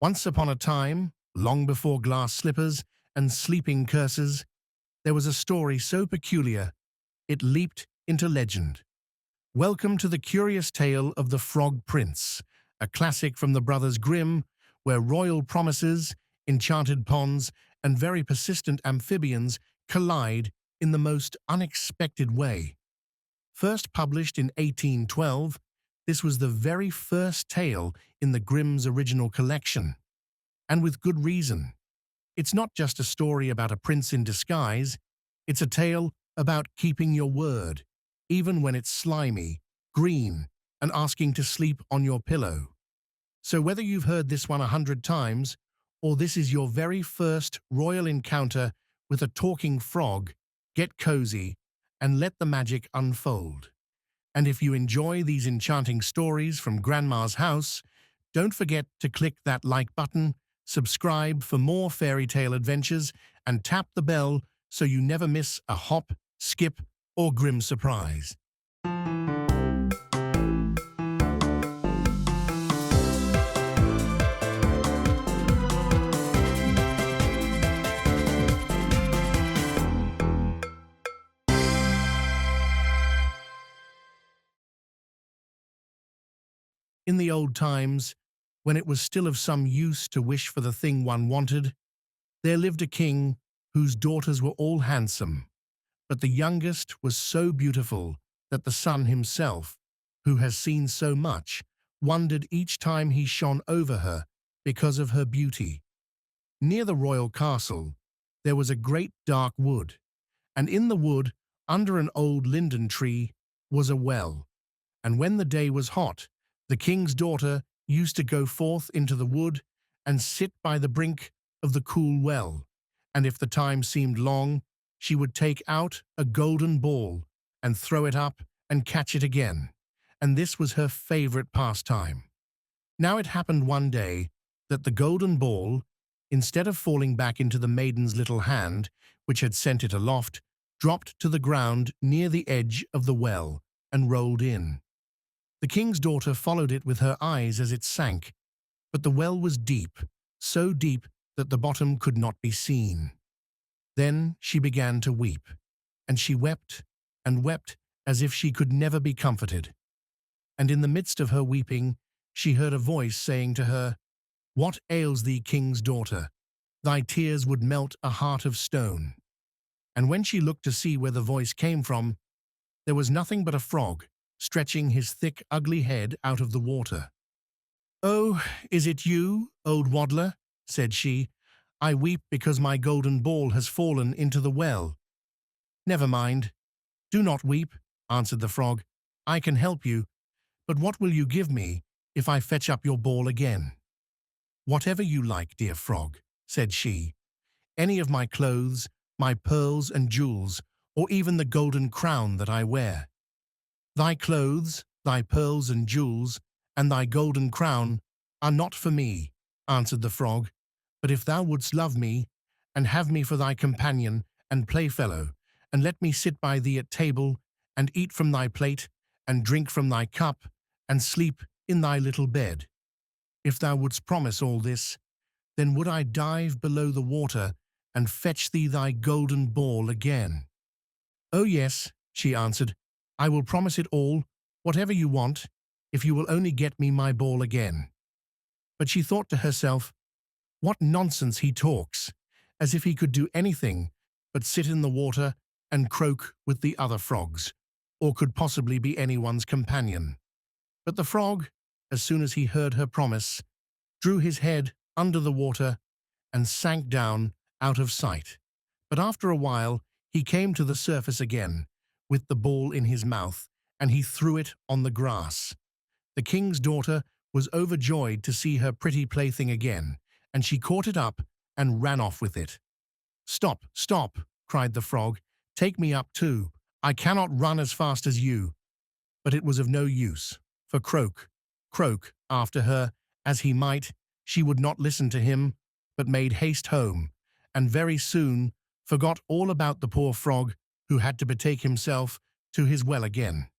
Once upon a time, long before glass slippers and sleeping curses, there was a story so peculiar it leaped into legend. Welcome to the curious tale of the Frog Prince, a classic from the Brothers Grimm, where royal promises, enchanted ponds, and very persistent amphibians collide in the most unexpected way. First published in 1812, this was the very first tale in the Grimm's original collection. And with good reason. It's not just a story about a prince in disguise, it's a tale about keeping your word, even when it's slimy, green, and asking to sleep on your pillow. So whether you've heard this one 100 times, or this is your very first royal encounter with a talking frog, get cozy and let the magic unfold. And if you enjoy these enchanting stories from Grandma's house, don't forget to click that like button, subscribe for more fairy tale adventures, and tap the bell so you never miss a hop, skip, or grim surprise. In the old times, when it was still of some use to wish for the thing one wanted, there lived a king whose daughters were all handsome, but the youngest was so beautiful that the sun himself, who has seen so much, wondered each time he shone over her because of her beauty. Near the royal castle, there was a great dark wood, and in the wood, under an old linden tree, was a well. And when the day was hot, the king's daughter used to go forth into the wood and sit by the brink of the cool well, and if the time seemed long, she would take out a golden ball and throw it up and catch it again, and this was her favorite pastime. Now it happened one day that the golden ball, instead of falling back into the maiden's little hand, which had sent it aloft, dropped to the ground near the edge of the well and rolled in. The king's daughter followed it with her eyes as it sank, but the well was deep, so deep that the bottom could not be seen. Then she began to weep, and she wept and wept as if she could never be comforted. And in the midst of her weeping, she heard a voice saying to her, "What ails thee, king's daughter? Thy tears would melt a heart of stone." And when she looked to see where the voice came from, there was nothing but a frog, stretching his thick, ugly head out of the water. "Oh, is it you, old waddler?" said she. "I weep because my golden ball has fallen into the well." "Never mind. Do not weep," answered the frog. "I can help you, but what will you give me if I fetch up your ball again?" "Whatever you like, dear frog," said she. "Any of my clothes, my pearls and jewels, or even the golden crown that I wear." "Thy clothes, thy pearls and jewels, and thy golden crown are not for me," answered the frog. "But if thou wouldst love me, and have me for thy companion and playfellow, and let me sit by thee at table, and eat from thy plate, and drink from thy cup, and sleep in thy little bed, if thou wouldst promise all this, then would I dive below the water and fetch thee thy golden ball again." "Oh yes," she answered, "I will promise it all, whatever you want, if you will only get me my ball again." But she thought to herself, "What nonsense he talks, as if he could do anything but sit in the water and croak with the other frogs, or could possibly be anyone's companion." But the frog, as soon as he heard her promise, drew his head under the water and sank down out of sight. But after a while, he came to the surface again, with the ball in his mouth, and he threw it on the grass. The king's daughter was overjoyed to see her pretty plaything again, and she caught it up and ran off with it. "Stop, stop," cried the frog. "Take me up too. I cannot run as fast as you." But it was of no use, for croak, croak after her as he might, she would not listen to him, but made haste home, and very soon forgot all about the poor frog, who had to betake himself to his well again.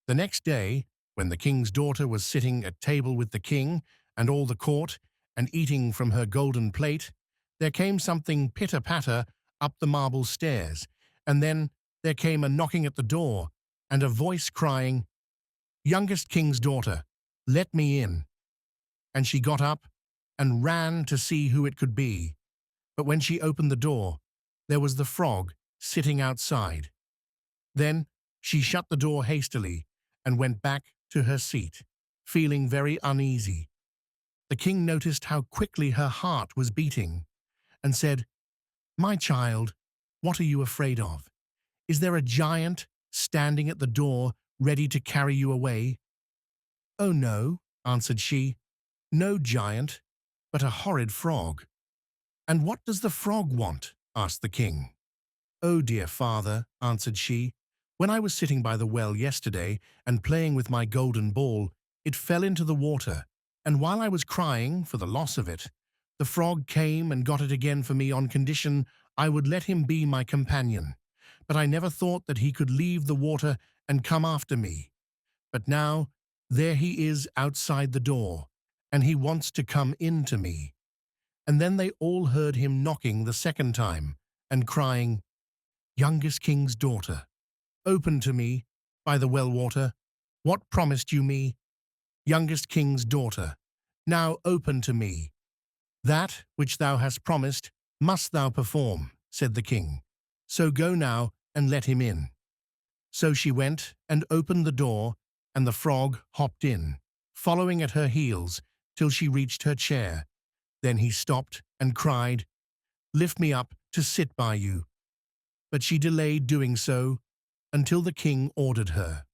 The next day, when the king's daughter was sitting at table with the king and all the court, and eating from her golden plate, there came something pitter-patter up the marble stairs, and then there came a knocking at the door, and a voice crying, "Youngest king's daughter, let me in." And she got up and ran to see who it could be. But when she opened the door, there was the frog sitting outside. Then she shut the door hastily and went back to her seat, feeling very uneasy. The king noticed how quickly her heart was beating and said, "My child, what are you afraid of? Is there a giant standing at the door ready to carry you away?" "Oh no," answered she, "no giant, but a horrid frog." "And what does the frog want?" asked the king. "Oh, dear father," answered she, "when I was sitting by the well yesterday and playing with my golden ball, it fell into the water, and while I was crying for the loss of it, the frog came and got it again for me on condition I would let him be my companion. But I never thought that he could leave the water and come after me. But now there he is outside the door, and he wants to come in to me." And then they all heard him knocking the second time and crying, "Youngest king's daughter, open to me by the well water. What promised you me? Youngest king's daughter, now open to me." "That which thou hast promised must thou perform," said the king. "So go now and let him in." So she went and opened the door, and the frog hopped in, following at her heels till she reached her chair. Then he stopped and cried, "Lift me up to sit by you." But she delayed doing so until the king ordered her.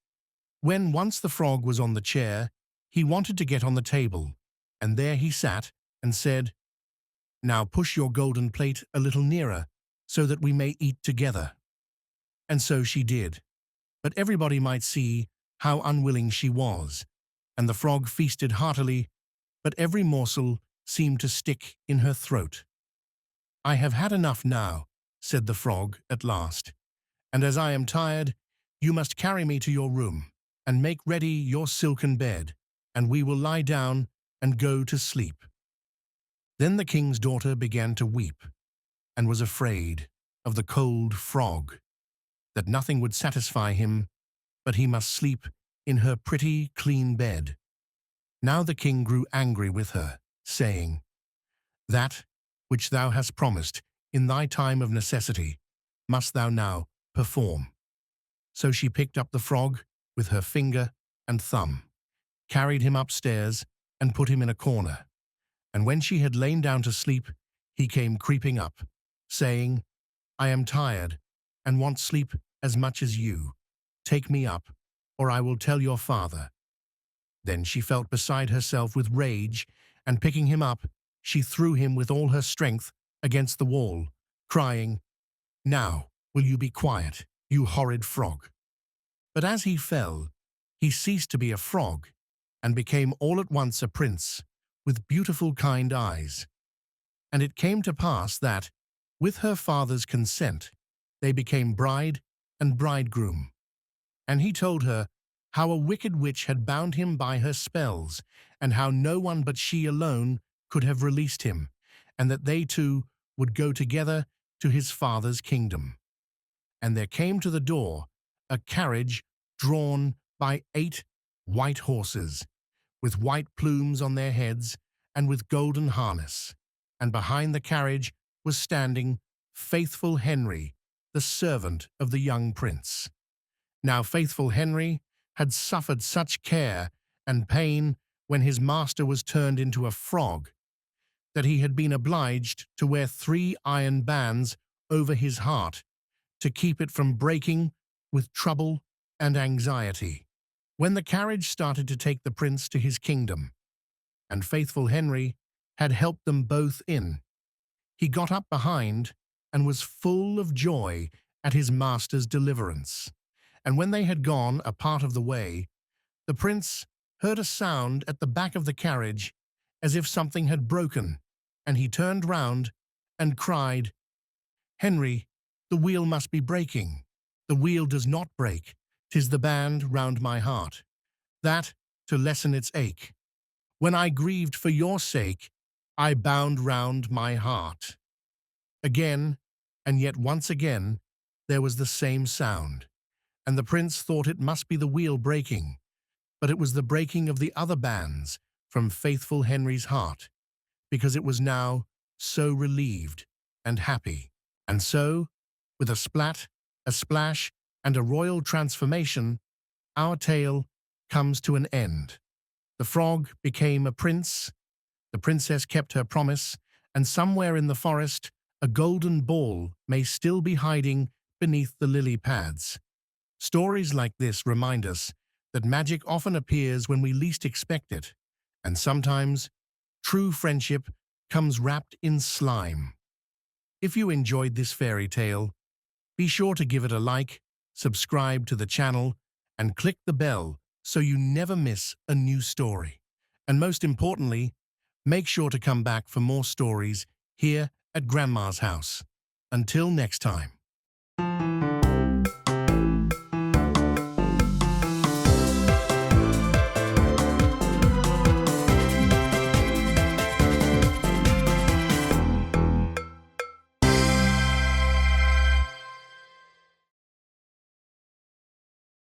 When once the frog was on the chair, he wanted to get on the table, and there he sat and said, "Now push your golden plate a little nearer, so that we may eat together." And so she did, but everybody might see how unwilling she was, and the frog feasted heartily, but every morsel seemed to stick in her throat. "I have had enough now," said the frog at last, "and as I am tired, you must carry me to your room, and make ready your silken bed, and we will lie down and go to sleep." Then the king's daughter began to weep, and was afraid of the cold frog, that nothing would satisfy him, but he must sleep in her pretty, clean bed. Now the king grew angry with her, saying, "That which thou hast promised in thy time of necessity must thou now perform." So she picked up the frog with her finger and thumb, carried him upstairs, and put him in a corner. And when she had lain down to sleep, he came creeping up, saying, "I am tired, and want sleep as much as you. Take me up, or I will tell your father." Then she felt beside herself with rage, and picking him up, she threw him with all her strength against the wall, crying, "Now will you be quiet, you horrid frog?" But as he fell, he ceased to be a frog, and became all at once a prince, with beautiful kind eyes. And it came to pass that, with her father's consent, they became bride and bridegroom. And he told her how a wicked witch had bound him by her spells, and how no one but she alone could have released him, and that they two would go together to his father's kingdom. And there came to the door a carriage drawn by 8 white horses, with white plumes on their heads and with golden harness. And behind the carriage was standing faithful Henry, the servant of the young prince. Now faithful Henry had suffered such care and pain when his master was turned into a frog, that he had been obliged to wear 3 iron bands over his heart to keep it from breaking with trouble and anxiety. When the carriage started to take the prince to his kingdom, and faithful Henry had helped them both in, he got up behind and was full of joy at his master's deliverance. And when they had gone a part of the way, the prince heard a sound at the back of the carriage as if something had broken, and he turned round and cried, "Henry, the wheel must be breaking." "The wheel does not break, 'tis the band round my heart, that to lessen its ache. When I grieved for your sake, I bound round my heart. Again, and yet once again, there was the same sound, and the prince thought it must be the wheel breaking, but it was the breaking of the other bands from faithful Henry's heart, because it was now so relieved and happy. And so, with a splat, a splash, and a royal transformation, our tale comes to an end. The frog became a prince, the princess kept her promise, and somewhere in the forest, a golden ball may still be hiding beneath the lily pads. Stories like this remind us that magic often appears when we least expect it, and sometimes true friendship comes wrapped in slime. If you enjoyed this fairy tale, be sure to give it a like, subscribe to the channel, and click the bell so you never miss a new story. And most importantly, make sure to come back for more stories here at Grandma's house. Until next time.